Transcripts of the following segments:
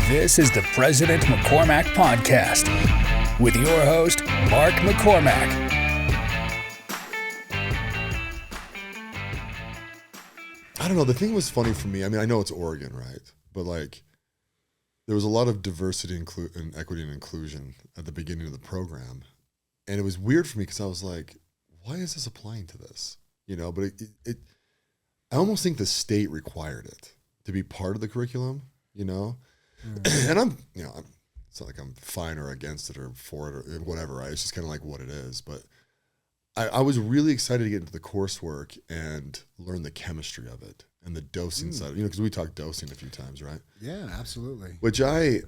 This is the President McCormack Podcast with your host, Mark McCormack. I don't know. The thing was funny for me. I mean, I know it's Oregon, right? But like, there was a lot of diversity and equity and inclusion at the beginning of the program. And it was weird for me because I was like, why is this applying to this? You know, but I almost think the state required it to be part of the curriculum, you know? And it's not like I'm fine or against it or for it or whatever, right? It's just kind of like what it is. But I was really excited to get into the coursework and learn the chemistry of it and the dosing side, you know, because we talked dosing a few times, right? Yeah, absolutely. Which I'm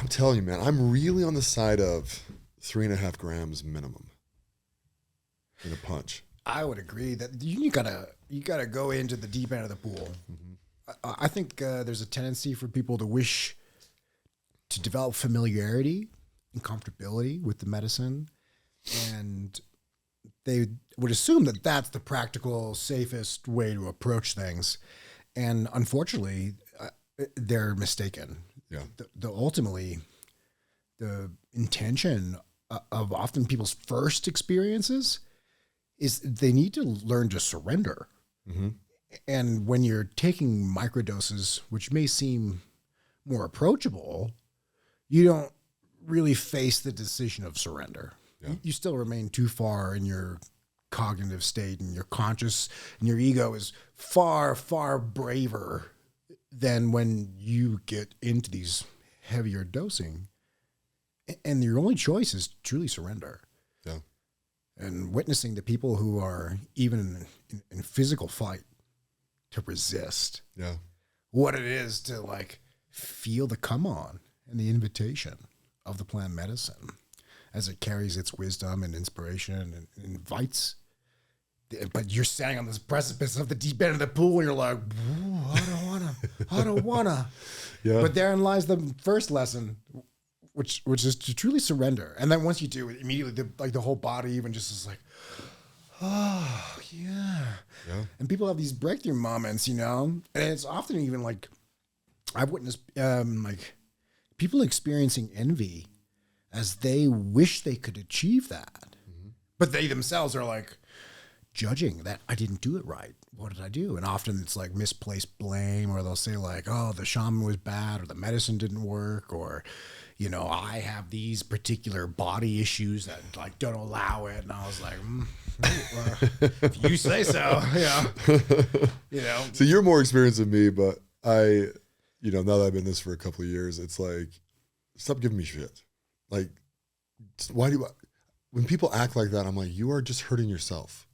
telling you, man, I'm really on the side of 3.5 grams minimum in a punch. I would agree that you gotta go into the deep end of the pool. Mm-hmm. I think there's a tendency for people to wish to develop familiarity and comfortability with the medicine, and they would assume that that's the practical, safest way to approach things. And unfortunately, they're mistaken. Yeah. Ultimately, the intention of often people's first experiences is they need to learn to surrender. Mm-hmm. And when you're taking microdoses, which may seem more approachable, you don't really face the decision of surrender. Yeah. You still remain too far in your cognitive state, and your conscious and your ego is far, far braver than when you get into these heavier dosing. And your only choice is truly surrender. Yeah. And witnessing the people who are even in physical fight to resist. Yeah. What it is to like feel the come on and the invitation of the plant medicine as it carries its wisdom and inspiration and invites. But you're standing on this precipice of the deep end of the pool and you're like, I don't wanna. Yeah. But therein lies the first lesson, which is to truly surrender. And then once you do it, immediately the whole body even just is like, oh yeah. And people have these breakthrough moments, you know, and it's often even like I've witnessed like people experiencing envy as they wish they could achieve that, but they themselves are like judging that I didn't do it right. What did I do? And often it's like misplaced blame, or they'll say like, oh, the shaman was bad, or the medicine didn't work, or, you know, I have these particular body issues that like don't allow it. And I was like, if you say so, yeah. You know. So you're more experienced than me, but now that I've been in this for a couple of years, it's like, stop giving me shit. Like, when people act like that, I'm like, you are just hurting yourself,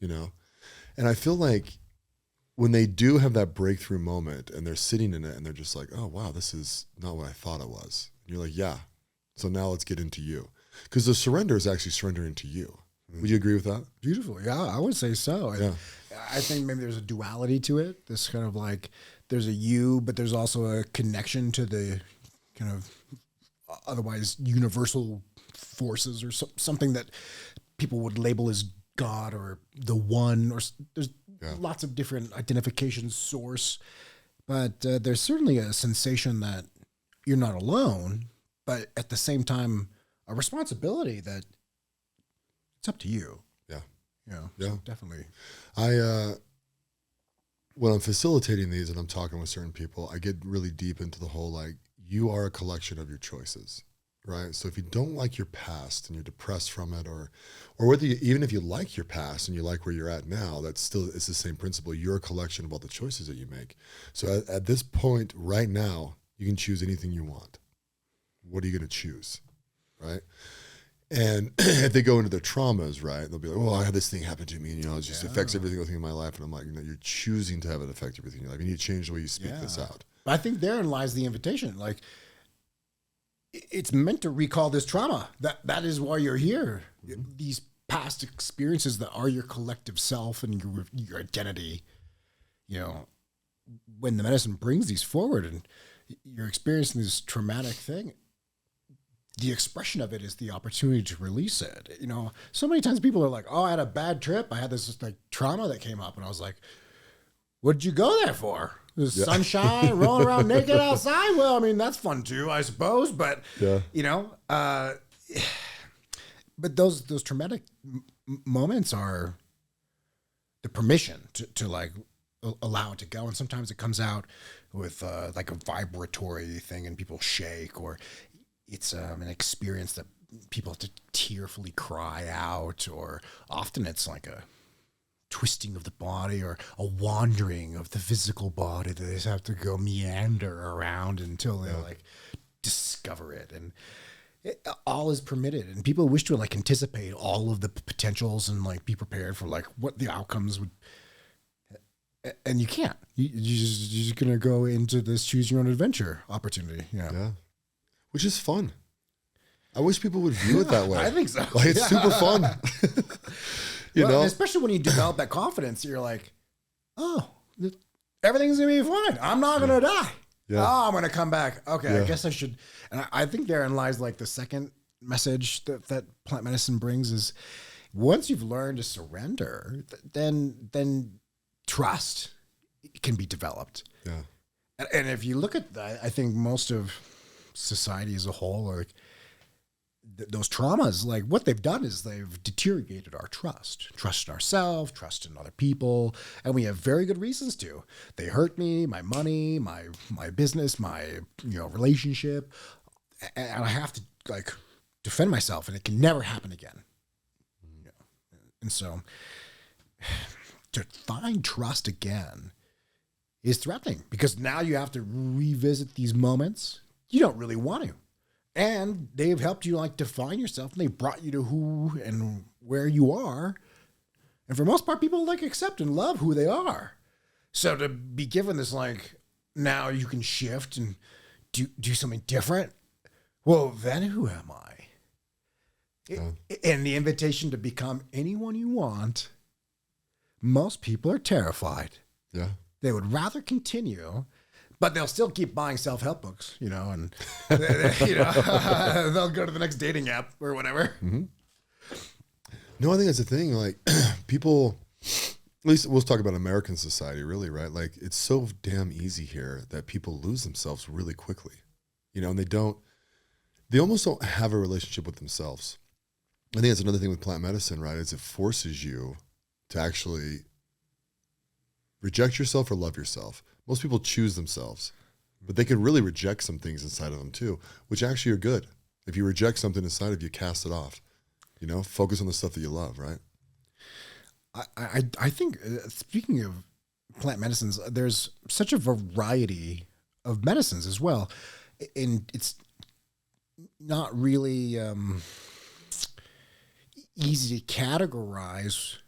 you know? And I feel like when they do have that breakthrough moment and they're sitting in it and they're just like, oh, wow, this is not what I thought it was. And you're like, yeah. So now let's get into you. Because the surrender is actually surrendering to you. Would you agree with that? Beautiful. Yeah, I would say so. Yeah. I think maybe there's a duality to it. This kind of like, there's a you, but there's also a connection to the kind of otherwise universal forces, or something that people would label as God or the one, or there's lots of different identification source, but there's certainly a sensation that you're not alone, but at the same time, a responsibility that it's up to you. Yeah. Yeah. So definitely. When I'm facilitating these and I'm talking with certain people, I get really deep into the whole, like, you are a collection of your choices, right? So if you don't like your past and you're depressed from it, or whether even if you like your past and you like where you're at now, it's the same principle. You're a collection of all the choices that you make. So at this point right now, you can choose anything you want. What are you going to choose, right? And if they go into their traumas, right, they'll be like, oh, I had this thing happen to me, and, it just affects every single thing in my life. And I'm like, you're choosing to have it affect everything in your life. You need to change the way you speak this out. I think therein lies the invitation. Like, it's meant to recall this trauma. That is why you're here. Mm-hmm. These past experiences that are your collective self and your identity. You know, when the medicine brings these forward and you're experiencing this traumatic thing, the expression of it is the opportunity to release it. You know, so many times people are like, oh, I had a bad trip. I had this like trauma that came up. And I was like, what did you go there for? The sunshine, rolling around naked outside. Well, I mean, that's fun too, I suppose. But, you know, but those traumatic moments are the permission to like allow it to go. And sometimes it comes out with like a vibratory thing and people shake, or it's an experience that people have to tearfully cry out, or often it's like a twisting of the body or a wandering of the physical body that they just have to go meander around until they like discover it. And all is permitted, and people wish to like anticipate all of the potentials and like be prepared for like what the outcomes would, and you can't. You're just gonna go into this choose your own adventure opportunity. Yeah, which is fun. I wish people would view it that way. I think so. Like, it's super fun. you know, especially when you develop that confidence, you're like, oh, everything's gonna be fine. I'm not gonna die. Yeah. Oh, I'm going to come back. Okay, I guess I should. And I think therein lies like the second message that plant medicine brings is once you've learned to surrender, then trust can be developed. Yeah. And if you look at that, I think most of society as a whole, or those traumas, like what they've done is they've deteriorated our trust in ourselves, trust in other people. And we have very good reasons to. They hurt me, my money, my business, my relationship. And I have to like defend myself, and it can never happen again. And so to find trust again is threatening, because now you have to revisit these moments you don't really want to. And they've helped you like define yourself, and they brought you to who and where you are. And for the most part, people like accept and love who they are. So to be given this, like, now you can shift and do something different. Well, then who am I? And the invitation to become anyone you want, most people are terrified. Yeah. They would rather continue, but they'll still keep buying self-help books, and they'll go to the next dating app or whatever. Mm-hmm. No, I think that's the thing. Like, people, at least we'll talk about American society, really, right? Like, it's so damn easy here that people lose themselves really quickly, and they almost don't have a relationship with themselves. I think that's another thing with plant medicine, right? Is it forces you to actually reject yourself or love yourself. Most people choose themselves, but they can really reject some things inside of them too, which actually are good. If you reject something inside of you, cast it off. Focus on the stuff that you love, right? I think, speaking of plant medicines, there's such a variety of medicines as well. And it's not really easy to categorize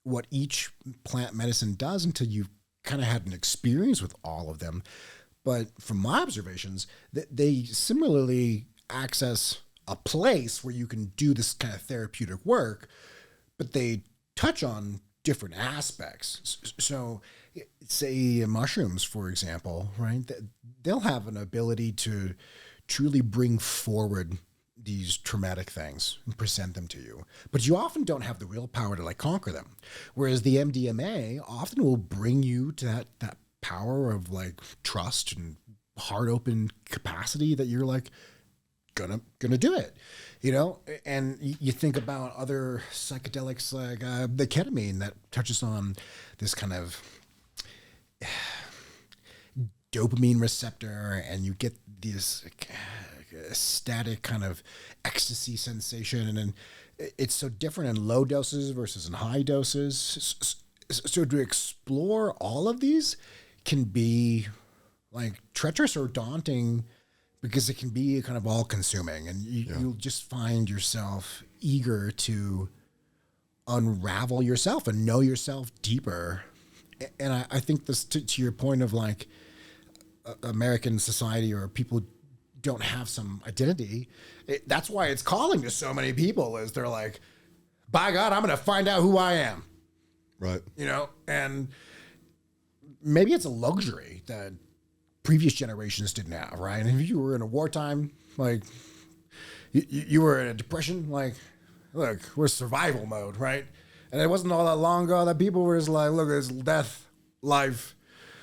what each plant medicine does until you've kind of had an experience with all of them. But from my observations, they similarly access a place where you can do this kind of therapeutic work, but they touch on different aspects. So say mushrooms, for example, right? They'll have an ability to truly bring forward these traumatic things and present them to you, but you often don't have the willpower to like conquer them. Whereas the MDMA often will bring you to that power of like trust and heart open capacity that you're like gonna do it, and you think about other psychedelics like the ketamine that touches on this kind of dopamine receptor, and you get this static kind of ecstasy sensation, and then it's so different in low doses versus in high doses. So to explore all of these can be like treacherous or daunting, because it can be kind of all consuming, and you'll just find yourself eager to unravel yourself and know yourself deeper. And I think this to your point of like American society, or people don't have some identity. That's why it's calling to so many people, is they're like, by God, I'm going to find out who I am. Right. And maybe it's a luxury that previous generations didn't have, right? And if you were in a wartime, like you were in a depression, like, look, we're survival mode, right? And it wasn't all that long ago that people were just like, look, it's death, life.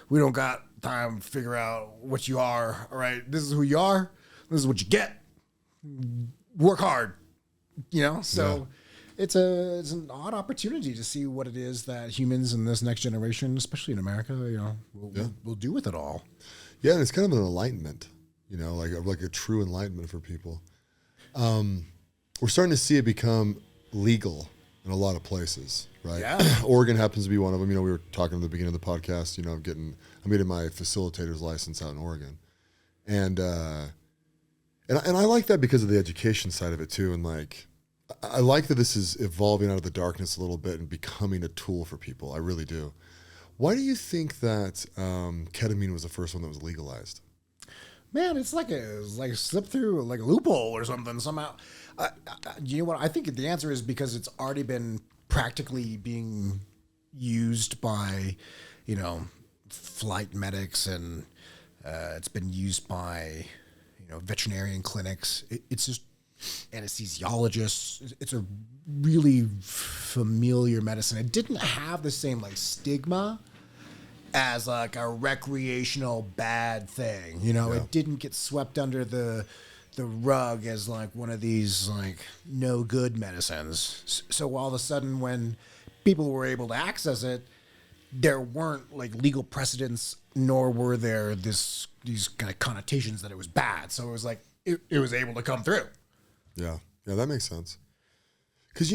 We don't got time to figure out what you are. All right, this is who you are. This is what you get. Work hard, So it's an odd opportunity to see what it is that humans in this next generation, especially in America, will do with it all. Yeah, and it's kind of an enlightenment, like a true enlightenment for people. We're starting to see it become legal in a lot of places, right? Yeah. Oregon happens to be one of them. We were talking at the beginning of the podcast, I'm getting my facilitator's license out in Oregon. And I like that because of the education side of it too. And I like that this is evolving out of the darkness a little bit and becoming a tool for people. I really do. Why do you think that ketamine was the first one that was legalized? Man, it's like a slip through like a loophole or something somehow. You know what? I think the answer is because it's already been practically being used by, flight medics, and it's been used by, veterinarian clinics. It's just anesthesiologists. It's a really familiar medicine. It didn't have the same stigma as a recreational bad thing. It didn't get swept under the rug as one of these no good medicines. So all of a sudden when people were able to access it, there weren't legal precedents, nor were there these kind of connotations that it was bad. So it was it was able to come through. Yeah, that makes sense. Because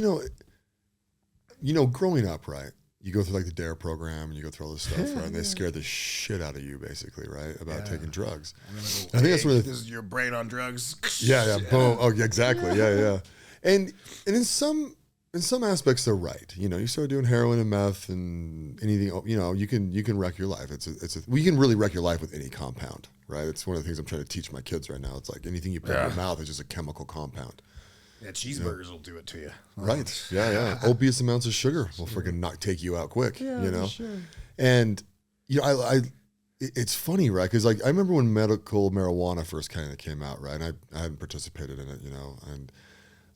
growing up, right? You go through the DARE program and you go through all this stuff, right? And they scare the shit out of you, basically, right? About taking drugs. I think that's what this is your brain on drugs. Yeah, boom. Oh, yeah, exactly. Yeah. And in some aspects, they're right. You start doing heroin and meth and anything. You can wreck your life. You can really wreck your life with any compound, right? It's one of the things I'm trying to teach my kids right now. It's anything you put in your mouth is just a chemical compound. Yeah, cheeseburgers will do it to you. Right. Yeah. Opious amounts of sugar will freaking take you out quick. Yeah, sure. And it's funny, right? Because I remember when medical marijuana first kind of came out, right? And I hadn't participated in it, and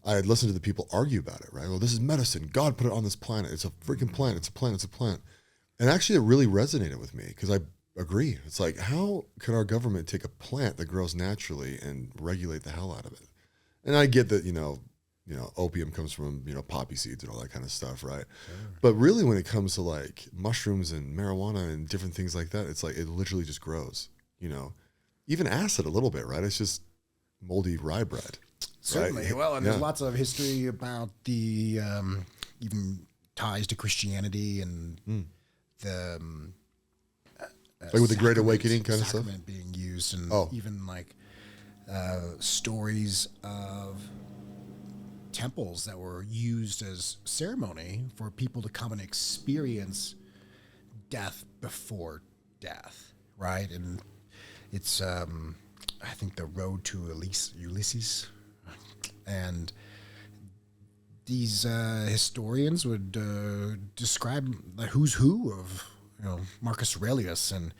I had listened to the people argue about it, right? Well, this is medicine. God put it on this planet. It's a freaking plant. It's a plant. It's a plant. And actually, it really resonated with me because I agree. It's how can our government take a plant that grows naturally and regulate the hell out of it? And I get that, opium comes from, poppy seeds and all that kind of stuff, right? Sure. But really when it comes to mushrooms and marijuana and different things like that, it's it literally just grows, even acid a little bit, right? It's just moldy rye bread. Certainly. Right? Well, and there's lots of history about the even ties to Christianity and the with the Great Awakening kind of stuff being used, and even stories of temples that were used as ceremony for people to come and experience death before death, right? And it's I think the road to Ulysses, and these historians would describe the who's who of Marcus Aurelius, and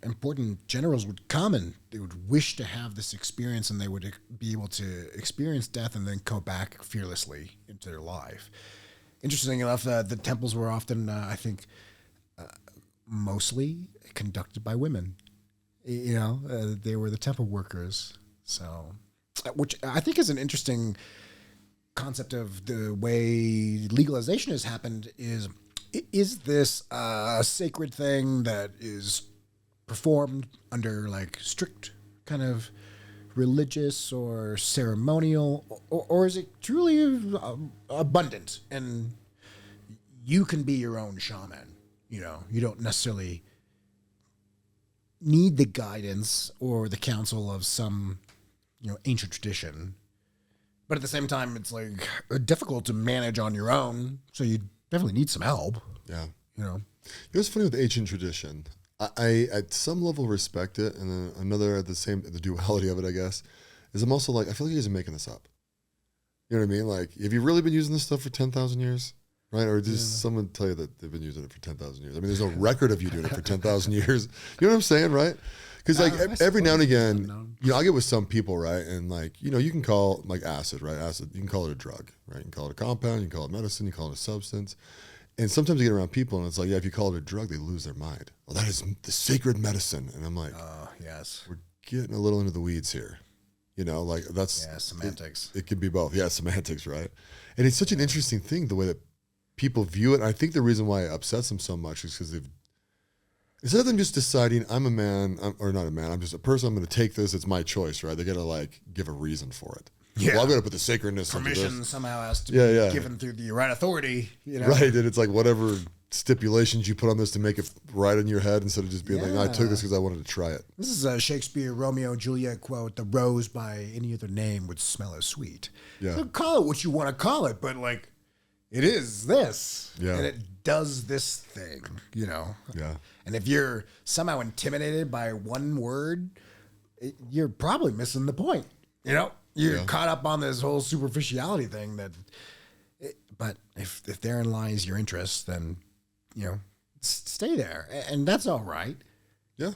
important generals would come and they would wish to have this experience, and they would be able to experience death and then go back fearlessly into their life. Interesting enough, the temples were often, I think, mostly conducted by women. They were the temple workers. So, which I think is an interesting concept of the way legalization has happened. Is this a sacred thing that is performed under strict kind of religious or ceremonial, or is it truly abundant and you can be your own shaman? You don't necessarily need the guidance or the counsel of some ancient tradition, but at the same time it's difficult to manage on your own, so you definitely need some help. Yeah. It was funny with ancient tradition. I at some level respect it, and then another the duality of it, I guess, is I'm also I feel like you guys are making this up. You know what I mean? Have you really been using this stuff for 10,000 years? Right? Or does someone tell you that they've been using it for 10,000 years? I mean, there's no record of you doing it for 10,000 years. You know what I'm saying, right? Because every now and again, I get with some people, right? And you can call acid, right? Acid, you can call it a drug, right? You can call it a compound, you can call it medicine, you can call it a substance. And sometimes you get around people and it's like, yeah, if you call it a drug, they lose their mind. Well, that is the sacred medicine. And I'm like, Oh, yes. we're getting a little into the weeds here. You know, like that's semantics. It can be both. Yeah, semantics, right? And it's such an interesting thing, the way that people view it. And I think the reason why it upsets them so much is because instead of them just deciding I'm a man, or not a man, I'm just a person, I'm going to take this, it's my choice, right? They got to like give a reason for it. Yeah. Well, I'm going to put the sacredness into Permission this. somehow has to Yeah. be given through the right authority, you know? Right, and it's like whatever stipulations you put on this to make it right in your head instead of just being like, no, I took this because I wanted to try it. This is a Shakespeare Romeo and Juliet quote, the rose by any other name would smell as sweet. Yeah. So call it what you want to call it, but like, it is this. Yeah. And it does this thing, you know? Yeah. And if you're somehow intimidated by one word, you're probably missing the point, you know? You're caught up on this whole superficiality thing but if therein lies your interest, then, you know, stay there. And that's all right. Yeah.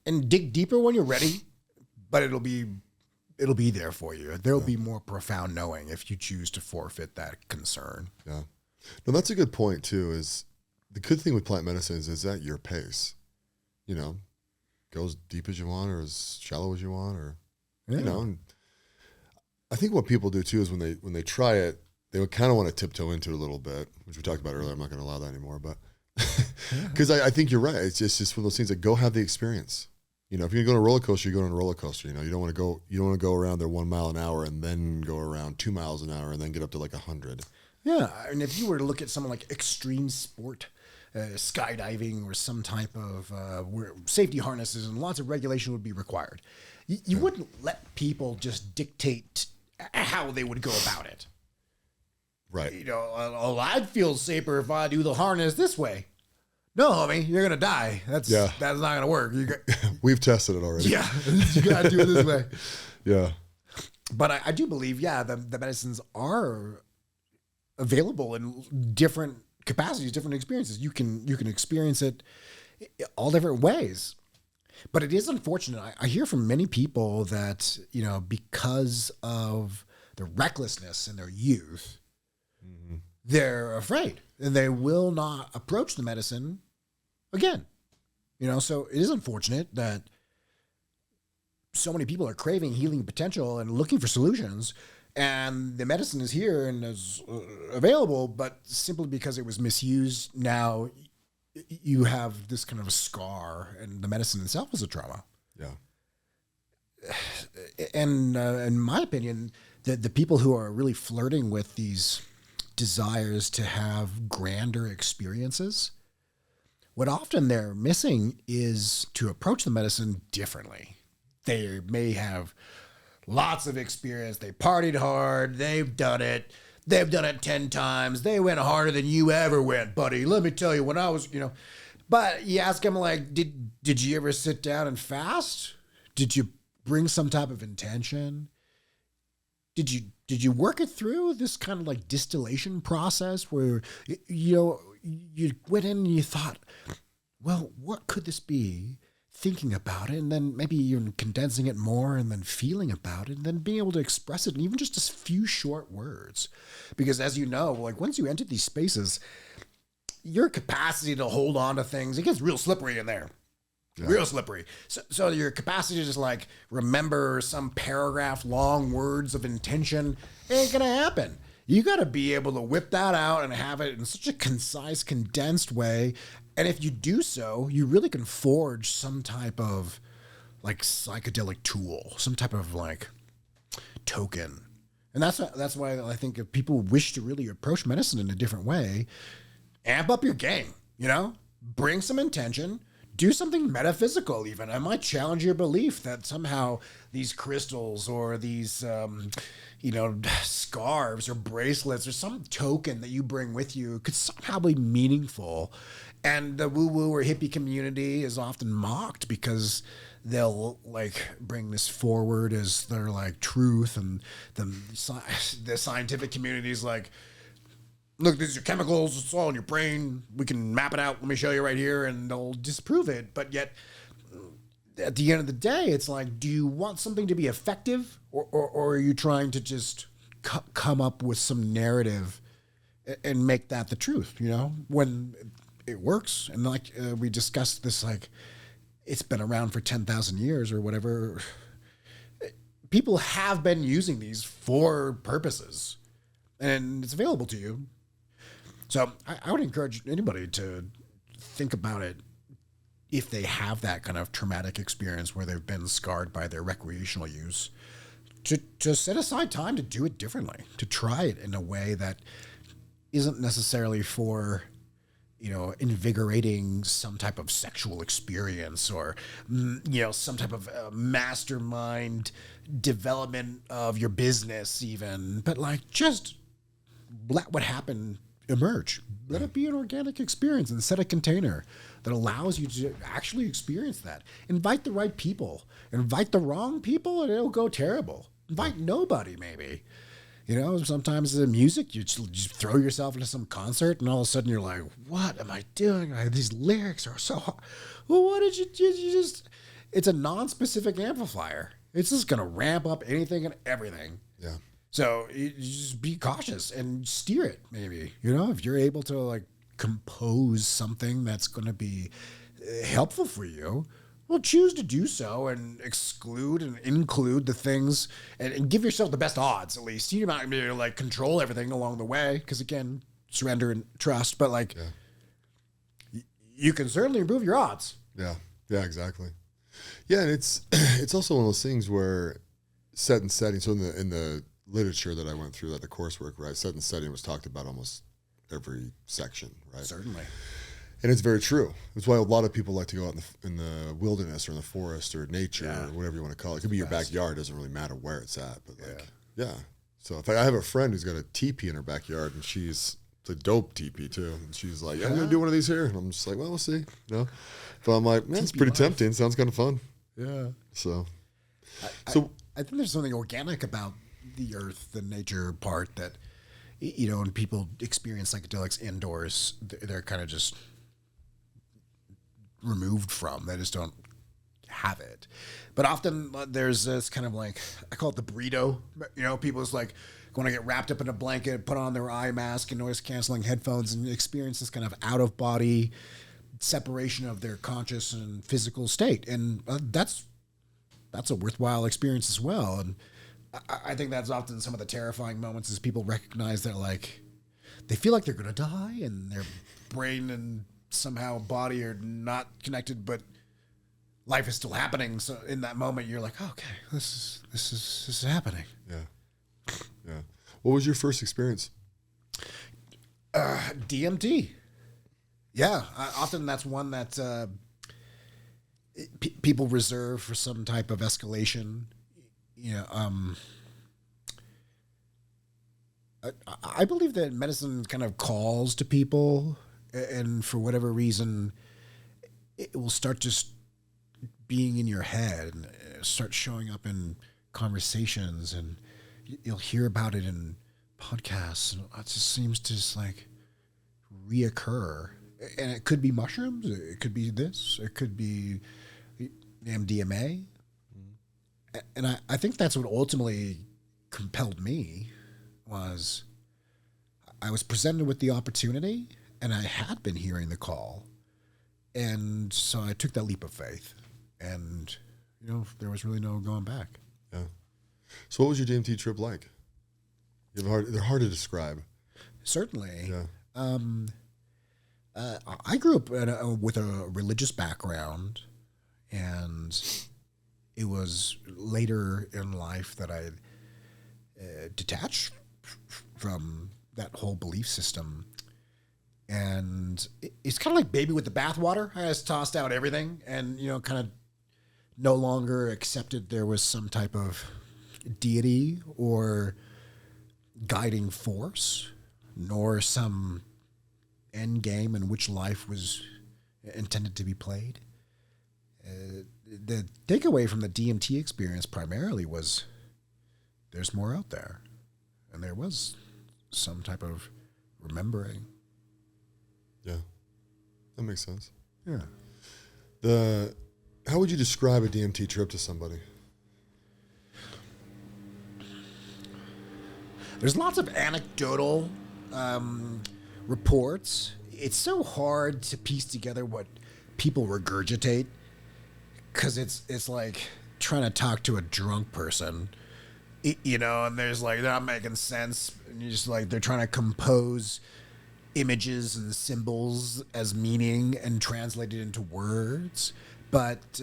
And dig deeper when you're ready, but it'll be there for you. There'll be more profound knowing if you choose to forfeit that concern. Yeah. No, that's a good point too, is the good thing with plant medicine is at your pace. You know, go as deep as you want or as shallow as you want, or, you know, and I think what people do too is when they try it, they would kind of want to tiptoe into it a little bit, which we talked about earlier. I'm not going to allow that anymore, but because I think you're right. It's just one of those things that go have the experience. You know, if you're going to go on a roller coaster, you go on a roller coaster. You know, you don't want to go around there 1 mile an hour and then go around 2 miles an hour and then get up to like 100. Yeah, and if you were to look at someone like extreme sport, skydiving or some type of where safety harnesses and lots of regulation would be required, you wouldn't let people just dictate how they would go about it. Right. You know, I'd feel safer if I do the harness this way. No, homie, you're gonna die. That's not gonna work. We've tested it already. Yeah, you gotta do it this way. Yeah. But I do believe, the medicines are available in different capacities, different experiences. You can experience it all different ways. But it is unfortunate. I hear from many people that, you know, because of the recklessness in their youth, they're afraid and they will not approach the medicine again. You know, so it is unfortunate that so many people are craving healing potential and looking for solutions, and the medicine is here and is available, but simply because it was misused, now you have this kind of a scar, and the medicine itself is a trauma. Yeah. And in my opinion, the people who are really flirting with these desires to have grander experiences, what often they're missing is to approach the medicine differently. They may have lots of experience. They partied hard. They've done it. They've done it 10 times. They went harder than you ever went, buddy. Let me tell you, when I was, you know, but you ask them like, did you ever sit down and fast? Did you bring some type of intention? Did you work it through this kind of like distillation process where, you know, you went in and you thought, well, what could this be? Thinking about it, and then maybe even condensing it more and then feeling about it and then being able to express it in even just a few short words. Because as you know, like once you enter these spaces, your capacity to hold on to things, it gets real slippery in there. Yeah. Real slippery. So your capacity to just like remember some paragraph long words of intention ain't gonna happen. You got to be able to whip that out and have it in such a concise, condensed way. And if you do so, you really can forge some type of like psychedelic tool, some type of like token. And that's why I think if people wish to really approach medicine in a different way, amp up your game, you know, bring some intention, do something metaphysical even. I might challenge your belief that somehow these crystals or these, you know, scarves or bracelets or some token that you bring with you could somehow be meaningful. And the woo-woo or hippie community is often mocked because they'll like bring this forward as their like truth, and the scientific community is like, look, these are chemicals, it's all in your brain, we can map it out, let me show you right here, and they'll disprove it. But yet at the end of the day, it's like, do you want something to be effective, or are you trying to just come up with some narrative and make that the truth, when it works. And like we discussed this, like it's been around for 10,000 years or whatever. People have been using these for purposes, and it's available to you. So I would encourage anybody to think about it if they have that kind of traumatic experience where they've been scarred by their recreational use, to set aside time to do it differently, to try it in a way that isn't necessarily for, invigorating some type of sexual experience or, some type of mastermind development of your business even, but like just let what happened emerge. Let it be an organic experience and set a container that allows you to actually experience that. Invite the right people. Invite the wrong people and it'll go terrible. Invite nobody maybe. Sometimes the music, you just throw yourself into some concert and all of a sudden you're like, what am I doing? These lyrics are so hard. Well, what did you just, it's a non-specific amplifier. It's just going to ramp up anything and everything. Yeah. So you just be cautious and steer it maybe, if you're able to like compose something that's going to be helpful for you, well, choose to do so and exclude and include the things and give yourself the best odds, at least. You're not going to be able to like control everything along the way because, again, surrender and trust. But like, you can certainly improve your odds. Yeah. Yeah, exactly. Yeah, and it's also one of those things where set and setting. So in the literature that I went through, that the coursework, right, set and setting was talked about almost every section, right? Certainly. And it's very true. That's why a lot of people like to go out in the wilderness or in the forest or nature or whatever you want to call it. It could be your backyard. It doesn't really matter where it's at. But yeah. So in fact, I have a friend who's got a teepee in her backyard, and it's a dope teepee too. And she's like, I'm going to do one of these here. And I'm just like, well, we'll see. But I'm like, man, it's pretty tempting. Sounds kind of fun. Yeah. So I think there's something organic about the earth, the nature part that, when people experience psychedelics indoors, they're kind of just removed from. They just don't have it. But often there's this kind of like, I call it the burrito. People just like want to get wrapped up in a blanket, put on their eye mask and noise canceling headphones and experience this kind of out of body separation of their conscious and physical state. And that's a worthwhile experience as well. And I think that's often some of the terrifying moments as people recognize that like they feel like they're going to die and their brain and somehow body are not connected, but life is still happening. So in that moment, you're like, oh, okay, this is happening. Yeah. Yeah. What was your first experience? DMT. Yeah. Often that's one that people reserve for some type of escalation. I believe that medicine kind of calls to people, and for whatever reason, it will start just being in your head and start showing up in conversations, and you'll hear about it in podcasts, and it just seems to just like reoccur. And it could be mushrooms, it could be this, it could be MDMA. And I think that's what ultimately compelled me was I was presented with the opportunity and I had been hearing the call. And so I took that leap of faith and, there was really no going back. Yeah. So what was your DMT trip like? They're hard to describe. Certainly. Yeah. I grew up with a religious background, and it was later in life that I detached from that whole belief system. And it's kind of like baby with the bathwater. I just tossed out everything and, kind of no longer accepted there was some type of deity or guiding force, nor some end game in which life was intended to be played. The takeaway from the DMT experience primarily was there's more out there. And there was some type of remembering. Yeah, that makes sense. Yeah. How would you describe a DMT trip to somebody? There's lots of anecdotal reports, it's so hard to piece together what people regurgitate because it's like trying to talk to a drunk person, and there's like they're not making sense, and you're just like they're trying to compose images and symbols as meaning and translate it into words. But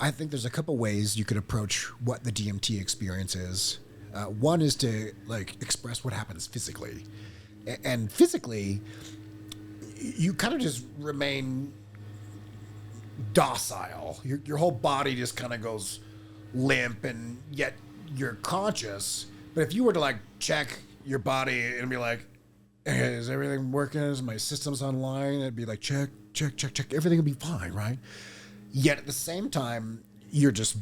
I think there's a couple ways you could approach what the DMT experience is. One is to like express what happens physically, and physically, you kind of just remain docile. Your whole body just kind of goes limp, and yet you're conscious. But if you were to like check your body and be like, hey, is everything working? Is my systems online? It'd be like check. Everything would be fine, right? Yet at the same time, you're just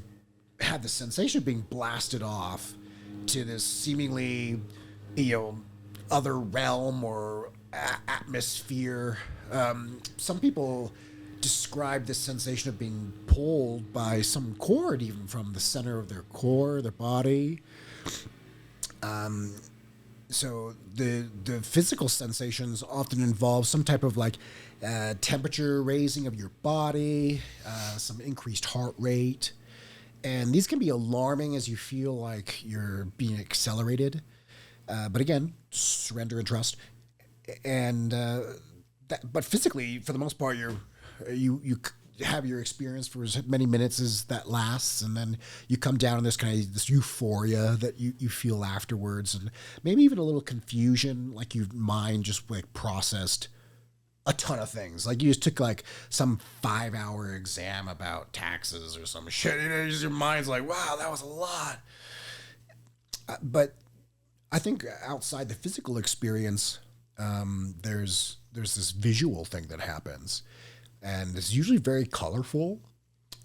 had the sensation of being blasted off to this seemingly, other realm or atmosphere. Some people describe this sensation of being pulled by some cord, even from the center of their core, their body. So the physical sensations often involve some type of like temperature raising of your body, some increased heart rate. And these can be alarming as you feel like you're being accelerated. But again, surrender and trust. And but physically, for the most part, you have your experience for as many minutes as that lasts, and then you come down in this kind of this euphoria that you feel afterwards, and maybe even a little confusion, like your mind just like processed a ton of things. Like you just took like some 5-hour exam about taxes or some shit. Just your mind's like, wow, that was a lot. But I think outside the physical experience, there's this visual thing that happens, and it's usually very colorful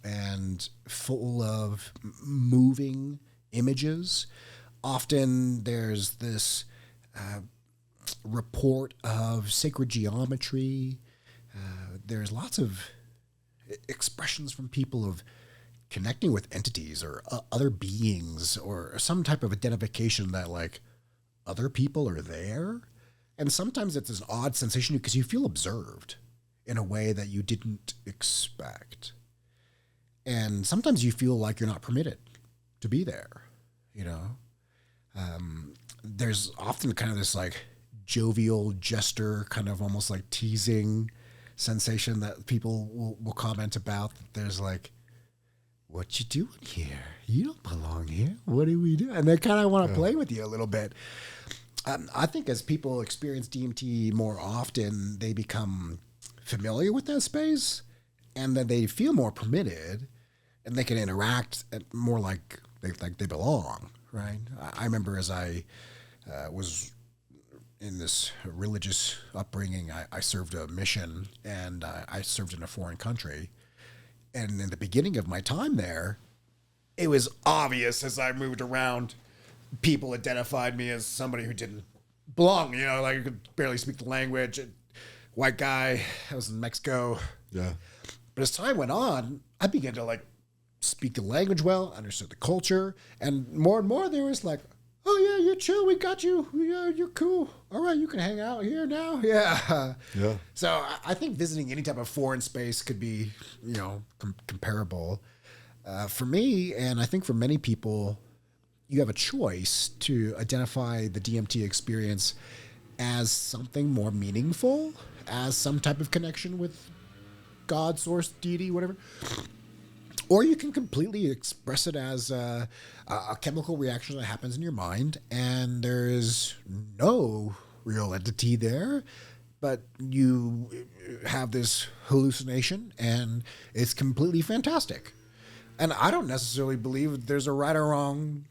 and full of moving images. Often there's this report of sacred geometry. There's lots of expressions from people of connecting with entities or other beings or some type of identification that like other people are there. And sometimes it's an odd sensation because you feel observed in a way that you didn't expect. And sometimes you feel like you're not permitted to be there, There's often kind of this like jovial jester, kind of almost like teasing sensation that people will comment about. There's like, what you doing here? You don't belong here. What do we do? And they kind of want to play with you a little bit. I think as people experience DMT more often, they become familiar with that space, and then they feel more permitted, and they can interact more like they belong, right? I remember as I was in this religious upbringing, I served a mission, and I served in a foreign country. And in the beginning of my time there, it was obvious as I moved around, people identified me as somebody who didn't belong, like I could barely speak the language. White guy, I was in Mexico. Yeah. But as time went on, I began to like speak the language well, understood the culture, and more there was like, oh yeah, you're chill, we got you. Yeah, you're cool. All right, you can hang out here now. Yeah. Yeah. So I think visiting any type of foreign space could be, comparable. For me, and I think for many people, you have a choice to identify the DMT experience as something more meaningful, as some type of connection with God, source, deity, whatever. Or you can completely express it as a chemical reaction that happens in your mind, and there is no real entity there, but you have this hallucination, and it's completely fantastic. And I don't necessarily believe there's a right or wrong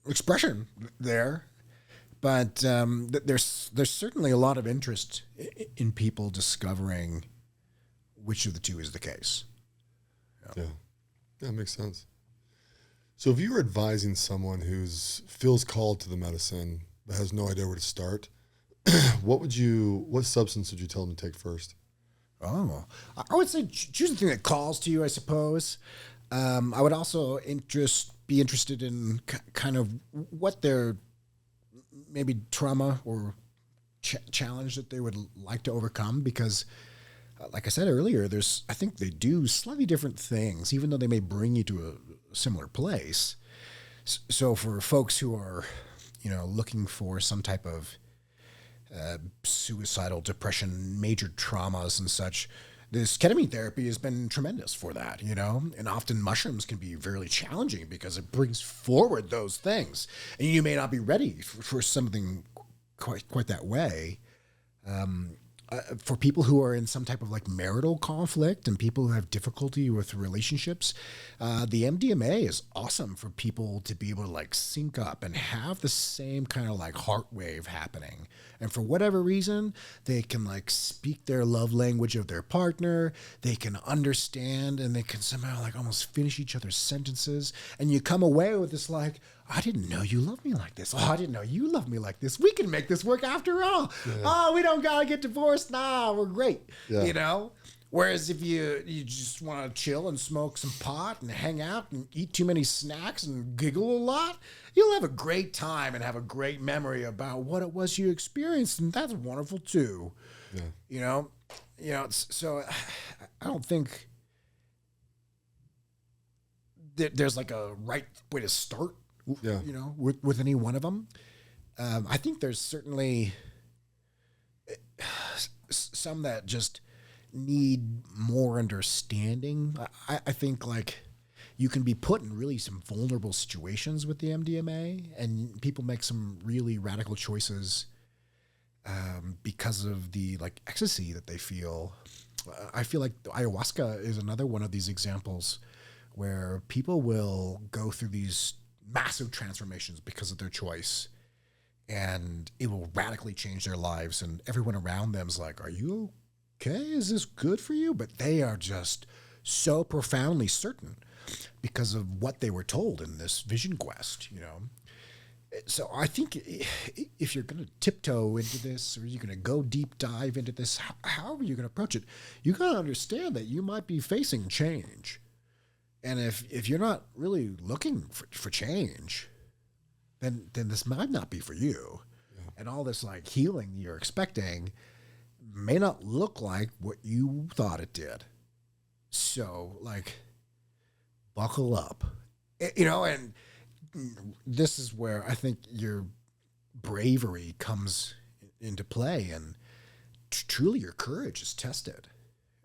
expression there, but there's certainly a lot of interest in people discovering which of the two is the case. Yeah. That makes sense. So if you were advising someone feels called to the medicine but has no idea where to start, what substance would you tell them to take first? Oh, I would say choose the thing that calls to you, I suppose. I would also be interested in kind of what their maybe trauma or challenge that they would like to overcome, because like I said earlier, I think they do slightly different things, even though they may bring you to a similar place. So for folks who are, looking for some type of suicidal depression, major traumas and such, this ketamine therapy has been tremendous for that, and often mushrooms can be very challenging because it brings forward those things, and you may not be ready for something quite that way. For people who are in some type of like marital conflict and people who have difficulty with relationships, the MDMA is awesome for people to be able to like sync up and have the same kind of like heart wave happening. And for whatever reason, they can like speak their love language of their partner. They can understand, and they can somehow like almost finish each other's sentences. And you come away with this like, I didn't know you loved me like this. Oh, I didn't know you loved me like this. We can make this work after all. Yeah. Oh, we don't gotta get divorced. Nah, we're great. Yeah. Whereas if you just want to chill and smoke some pot and hang out and eat too many snacks and giggle a lot, you'll have a great time and have a great memory about what it was you experienced, and that's wonderful too. Yeah. So I don't think there's like a right way to start. Yeah. With any one of them. I think there's certainly some that just need more understanding. I think like you can be put in really some vulnerable situations with the MDMA, and people make some really radical choices because of the like ecstasy that they feel. I feel like ayahuasca is another one of these examples where people will go through these massive transformations because of their choice, and it will radically change their lives, and everyone around them is like, are you okay? Is this good for you? But they are just so profoundly certain because of what they were told in this vision quest, So I think if you're going to tiptoe into this, or you're going to go deep dive into this, however you're going to approach it, you got to understand that you might be facing change. And if you're not really looking for change, then this might not be for you. Yeah. And all this like healing you're expecting may not look like what you thought it did. So like, buckle up, and this is where I think your bravery comes into play, and truly your courage is tested.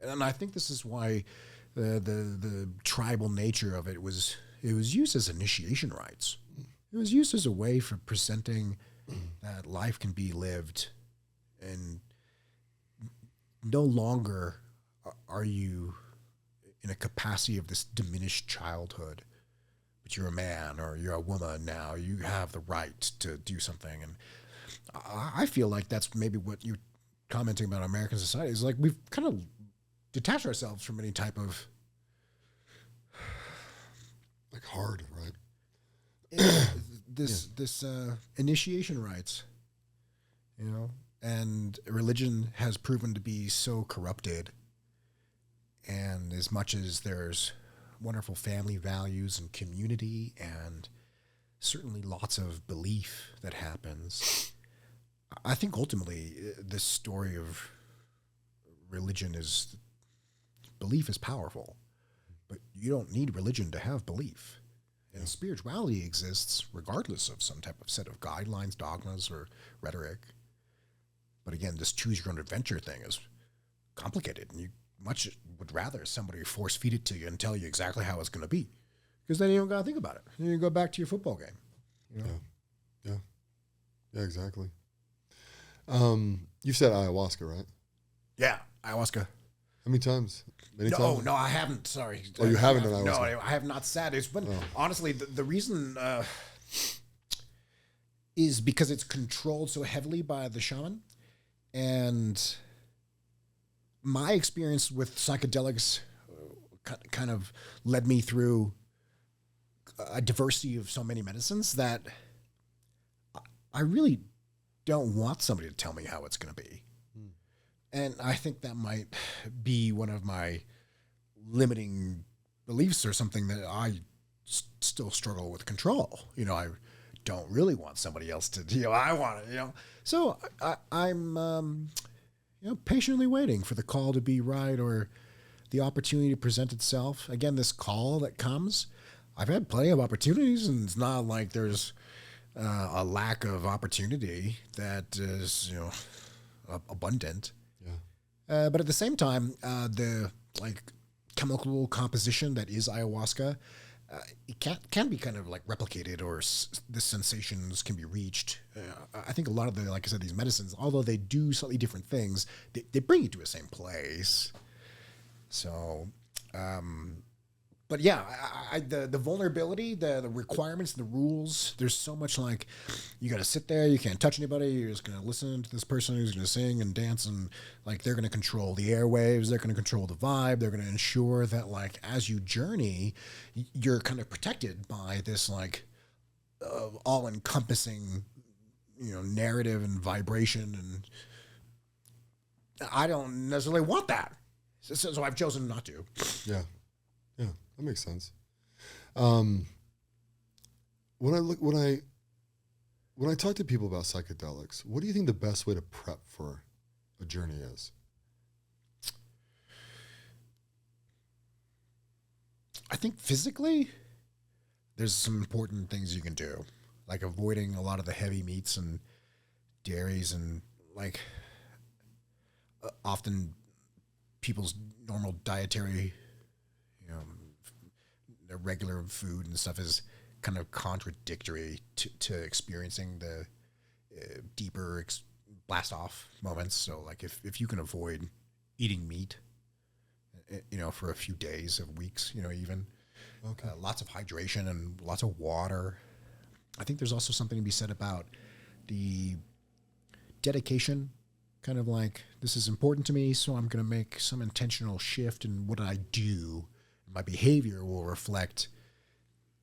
And I think this is why the tribal nature of it was used as initiation rites. It was used as a way for presenting that life can be lived, and no longer are you in a capacity of this diminished childhood, but you're a man or you're a woman now. You have the right to do something. And I feel like that's maybe what you're commenting about American society is like we've kind of detach ourselves from any type of like hard, right? This initiation rites, and religion has proven to be so corrupted. And as much as there's wonderful family values and community and certainly lots of belief that happens, I think ultimately this story of religion is belief is powerful, but you don't need religion to have belief. And spirituality exists regardless of some type of set of guidelines, dogmas, or rhetoric. But again, this choose your own adventure thing is complicated, and you much would rather somebody force feed it to you and tell you exactly how it's going to be, because then you don't got to think about it. You go back to your football game. Yeah, exactly. You've said ayahuasca, right? Yeah, ayahuasca. How many times? Many times? No, I haven't. Sorry. Oh, you haven't done ayahuasca? No, I have not sat. It's been honestly the reason is because it's controlled so heavily by the shaman, and my experience with psychedelics kind of led me through a diversity of so many medicines that I really don't want somebody to tell me how it's going to be. And I think that might be one of my limiting beliefs, or something that I still struggle with control. I don't really want somebody else to, I want it, So I'm, patiently waiting for the call to be right or the opportunity to present itself. Again, this call that comes, I've had plenty of opportunities, and it's not like there's a lack of opportunity that is, abundant. Yeah. But at the same time, the chemical composition that is ayahuasca, it can be kind of like replicated, or the sensations can be reached. I think a lot of the, like I said, these medicines, although they do slightly different things, they bring you to the same place. So, but yeah, the vulnerability, the requirements, the rules, there's so much like you got to sit there, you can't touch anybody, you're just going to listen to this person who's going to sing and dance, and like they're going to control the airwaves, they're going to control the vibe, they're going to ensure that like as you journey, you're kind of protected by this like all-encompassing, narrative and vibration, and I don't necessarily want that. So I've chosen not to. Yeah. Yeah, that makes sense. When I talk to people about psychedelics, what do you think the best way to prep for a journey is? I think physically, there's some important things you can do, like avoiding a lot of the heavy meats and dairies, and like often people's normal dietary, their regular food and stuff is kind of contradictory to experiencing the deeper blast off moments. So like if you can avoid eating meat, for a few days or weeks, even lots of hydration and lots of water. I think there's also something to be said about the dedication, kind of like, this is important to me, so I'm going to make some intentional shift in what I do. My behavior will reflect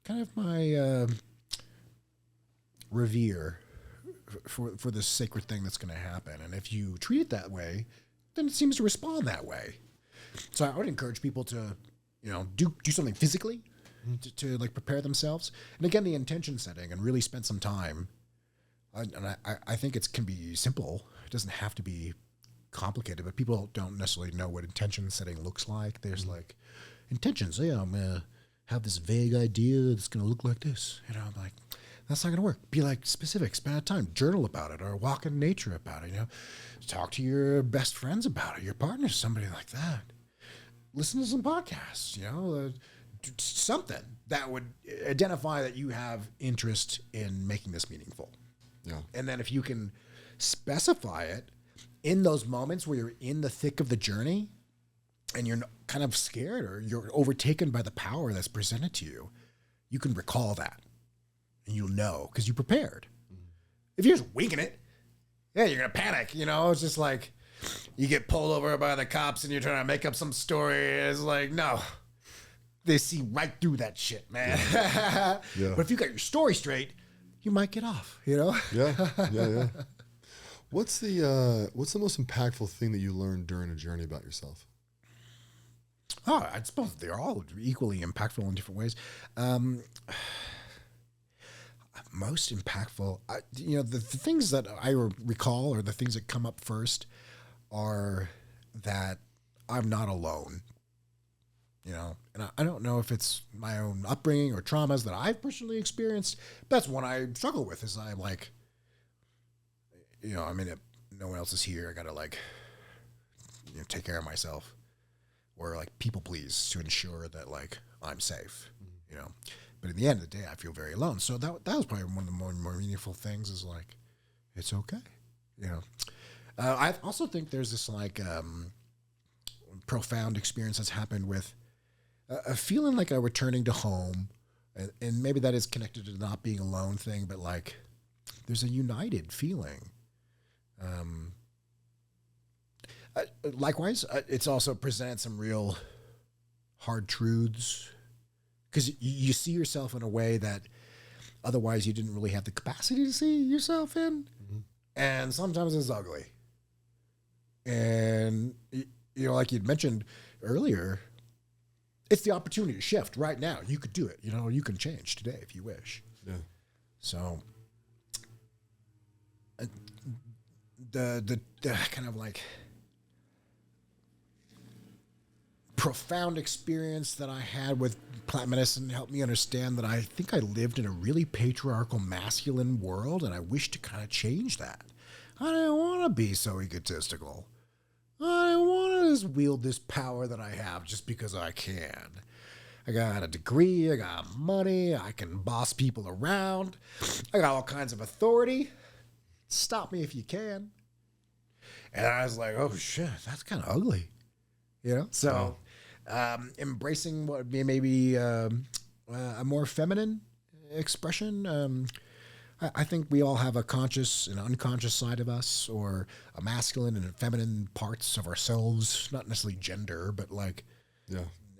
kind of my revere for this sacred thing that's going to happen. And if you treat it that way, then it seems to respond that way. So I would encourage people to, do something physically to like prepare themselves. And again, the intention setting, and really spend some time. And I think it can be simple. It doesn't have to be complicated, but people don't necessarily know what intention setting looks like. There's like intentions. Yeah, I'm going to have this vague idea that's going to look like this. I'm like, that's not going to work. Be like specific, spend time, journal about it, or walk in nature about it. Talk to your best friends about it, your partner, somebody like that. Listen to some podcasts, something that would identify that you have interest in making this meaningful. Yeah. And then if you can specify it in those moments where you're in the thick of the journey and you're kind of scared or you're overtaken by the power that's presented to you, you can recall that and you'll know because you prepared. Mm-hmm. If you're just winging it, yeah, you're going to panic. It's just like you get pulled over by the cops and you're trying to make up some story. It's like, no, they see right through that shit, man. Yeah. Yeah. But if you got your story straight, you might get off, Yeah. What's the most impactful thing that you learned during a journey about yourself? Oh, I suppose they're all equally impactful in different ways. Most impactful, the things that I recall, or the things that come up first, are that I'm not alone. And I don't know if it's my own upbringing or traumas that I've personally experienced. But that's one I struggle with. Is I'm like, if no one else is here, I gotta take care of myself, or like people please to ensure that like I'm safe. But in the end of the day, I feel very alone. So that was probably one of the more meaningful things. Is like, it's okay. I also think there's this like profound experience that's happened with a feeling like I'm returning to home, and maybe that is connected to not being alone thing, but like there's a united feeling. Likewise, it's also presented some real hard truths, because you see yourself in a way that otherwise you didn't really have the capacity to see yourself in. Mm-hmm. And sometimes it's ugly. And, like you'd mentioned earlier, it's the opportunity to shift right now. You could do it. You can change today if you wish. Yeah. So the kind of like profound experience that I had with plant medicine helped me understand that I think I lived in a really patriarchal, masculine world, and I wish to kind of change that. I didn't want to be so egotistical. I didn't want to just wield this power that I have just because I can. I got a degree, I got money, I can boss people around, I got all kinds of authority. Stop me if you can. And I was like, oh shit, that's kind of ugly. You know? So embracing what maybe a more feminine expression. I think we all have a conscious and unconscious side of us, or a masculine and feminine parts of ourselves, not necessarily gender, but like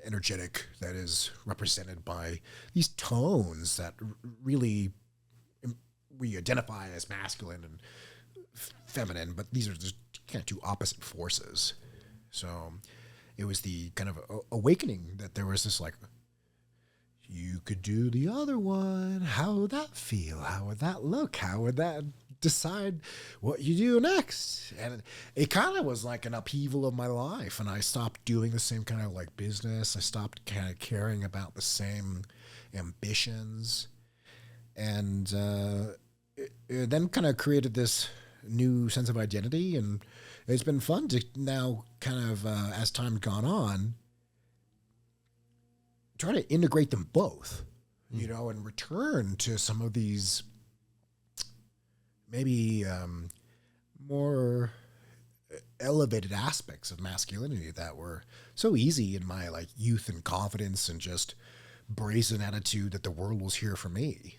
energetic, that is represented by these tones that really we identify as masculine and feminine, but these are just kind of two opposite forces. So it was the kind of awakening that there was this like, you could do the other one. How would that feel? How would that look? How would that decide what you do next? And it kind of was like an upheaval of my life. And I stopped doing the same kind of like business. I stopped kind of caring about the same ambitions. And it then kind of created this new sense of identity. And it's been fun to now kind of, as time's gone on, try to integrate them both, you know, and return to some of these maybe more elevated aspects of masculinity that were so easy in my like youth and confidence and just brazen attitude that the world was here for me.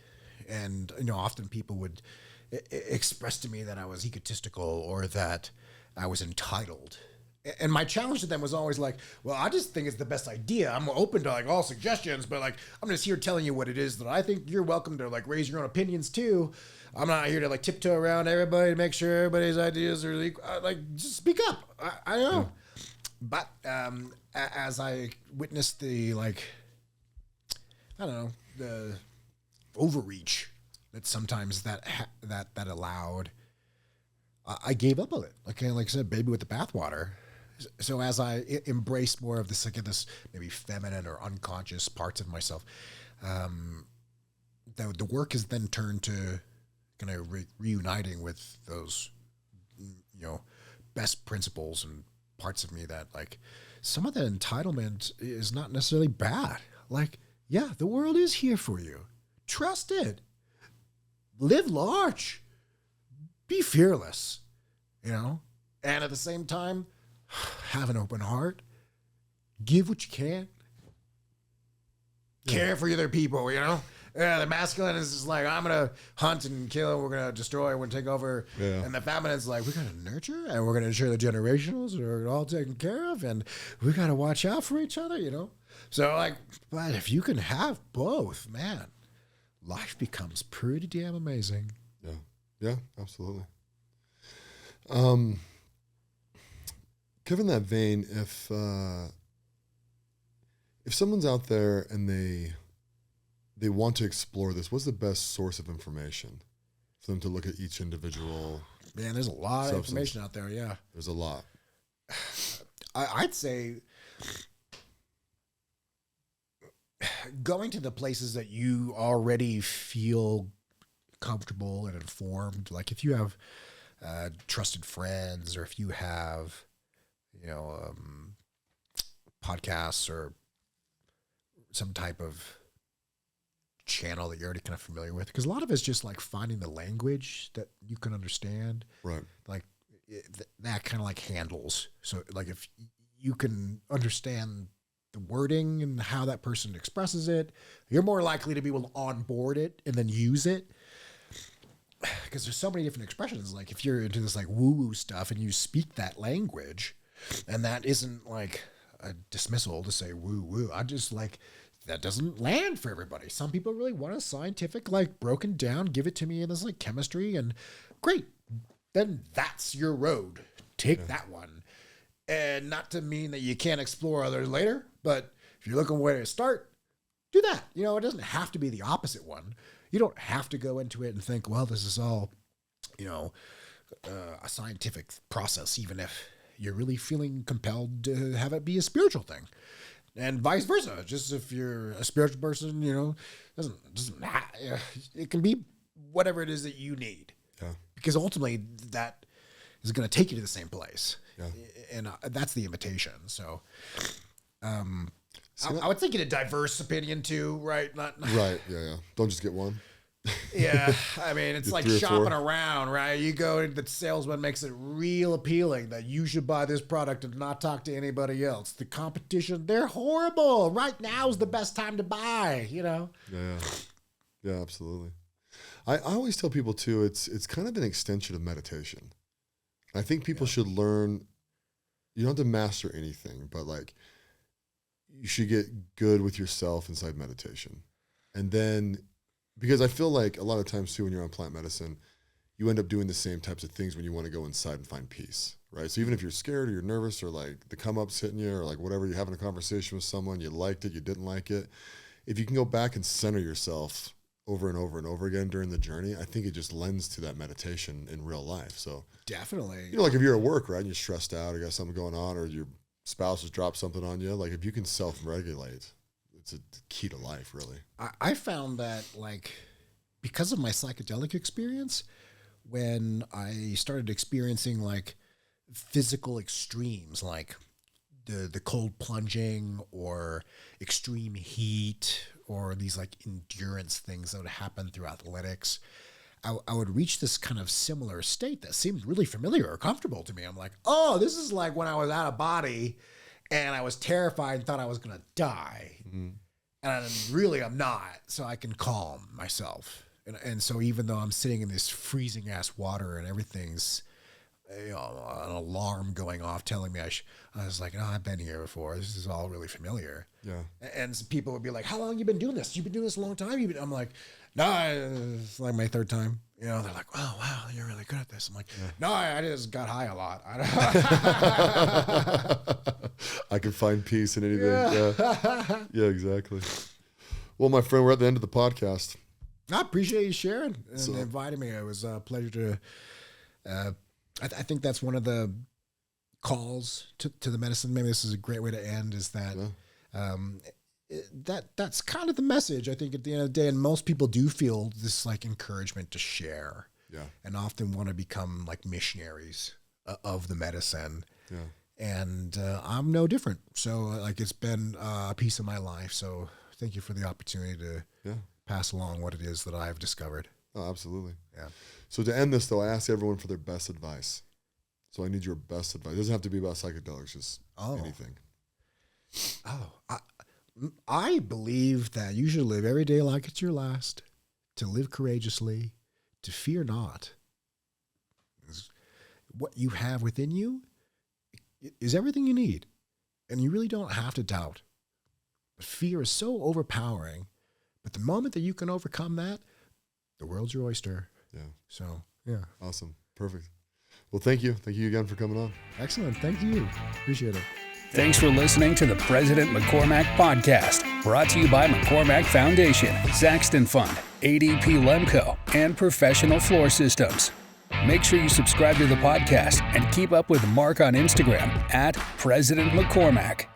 And, you know, often people would express to me that I was egotistical or that I was entitled. And my challenge to them was always like, well, I just think it's the best idea. I'm open to like all suggestions, but like, I'm just here telling you what it is that I think. You're welcome to like raise your own opinions too. I'm not here to like tiptoe around everybody to make sure everybody's ideas are like, just speak up. I know. Yeah. But as I witnessed the like, I don't know, the overreach that sometimes that allowed, I gave up on it. Like I said, baby with the bathwater. So as I embrace more of this, like this maybe feminine or unconscious parts of myself, the work is then turned to kind of reuniting with those, you know, best principles and parts of me that like some of the entitlement is not necessarily bad. Like, yeah, the world is here for you. Trust it. Live large. Be fearless, you know, and at the same time, have an open heart, give what you can, care for other people, you know? Yeah, the masculine is just like, I'm going to hunt and kill, we're going to destroy, we're going to take over. Yeah. And the feminine is like, we're going to nurture and we're going to ensure the generationals are all taken care of and we got to watch out for each other, you know? So like, but if you can have both, man, life becomes pretty damn amazing. Yeah. Yeah, absolutely. Given that vein, if someone's out there and they want to explore this, what's the best source of information for them to look at each individual? Man, there's a lot of information out there. Yeah, there's a lot. I'd say going to the places that you already feel comfortable and informed, like if you have trusted friends or if you have, you know, podcasts or some type of channel that you're already kind of familiar with, because a lot of it's just like finding the language that you can understand, right? Like that kind of like handles. So like if you can understand the wording and how that person expresses it, you're more likely to be able to onboard it and then use it. Because there's so many different expressions. Like if you're into this like woo-woo stuff and you speak that language, and that isn't like a dismissal to say woo-woo. I just like, that doesn't land for everybody. Some people really want a scientific, like broken down, give it to me in this like chemistry, and great. Then that's your road. Take that one. And not to mean that you can't explore others later, but if you're looking where to start, do that. You know, it doesn't have to be the opposite one. You don't have to go into it and think, well, this is all, a scientific process, even if you're really feeling compelled to have it be a spiritual thing. And vice versa. Just if you're a spiritual person, it can be whatever it is that you need. Yeah. Because ultimately that is going to take you to the same place. Yeah. And that's the invitation. So I would think in a diverse opinion too, right? Right. Yeah. Don't just get one. Yeah. I mean, it's like 3 or 4. shopping around, right? You go and the salesman makes it real appealing that you should buy this product and not talk to anybody else. The competition, they're horrible. Right now is the best time to buy, Yeah. Yeah, absolutely. I always tell people too, it's kind of an extension of meditation. I think people should learn, you don't have to master anything, but like you should get good with yourself inside meditation. And then, because I feel like a lot of times too, when you're on plant medicine, you end up doing the same types of things when you want to go inside and find peace, right? So even if you're scared or you're nervous or like the come up's hitting you or like whatever, you're having a conversation with someone, you liked it, you didn't like it. If you can go back and center yourself over and over and over again during the journey, I think it just lends to that meditation in real life. So definitely, like if you're at work, right, and you're stressed out or you got something going on or your spouse has dropped something on you, like if you can self-regulate, it's a key to life, really. I found that, like, because of my psychedelic experience, when I started experiencing like physical extremes, like the cold plunging or extreme heat or these like endurance things that would happen through athletics, I would reach this kind of similar state that seemed really familiar or comfortable to me. I'm like, oh, this is like when I was out of body and I was terrified and thought I was going to die. Mm-hmm. And I'm not, so I can calm myself. And so even though I'm sitting in this freezing ass water and everything's, an alarm going off telling me I was like, I've been here before. This is all really familiar. Yeah. And some people would be like, how long you been doing this? You've been doing this a long time? I'm like, no, it's like my 3rd time. They're like, oh, wow, you're really good at this. I'm like, no, I just got high a lot. I can find peace in anything. Yeah, exactly. Well, my friend, we're at the end of the podcast. I appreciate you sharing and inviting me. It was a pleasure to, I think that's one of the calls to the medicine. Maybe this is a great way to end, is that that's kind of the message, I think, at the end of the day. And most people do feel this like encouragement to share, and often want to become like missionaries of the medicine. Yeah. And I'm no different. So like it's been a piece of my life. So thank you for the opportunity to pass along what it is that I've discovered. Oh, absolutely. Yeah. So to end this, though, I ask everyone for their best advice. So I need your best advice. It doesn't have to be about psychedelics, just anything. I believe that you should live every day like it's your last, to live courageously, to fear not. What you have within you is everything you need, and you really don't have to doubt. But fear is so overpowering, but the moment that you can overcome that, the world's your oyster. Yeah. So, yeah. Awesome. Perfect. Well, thank you. Thank you again for coming on. Excellent. Thank you. Appreciate it. Thanks for listening to the President McCormack Podcast, brought to you by McCormack Foundation, Saxton Fund, ADP Lemco, and Professional Floor Systems. Make sure you subscribe to the podcast and keep up with Mark on Instagram @President McCormack.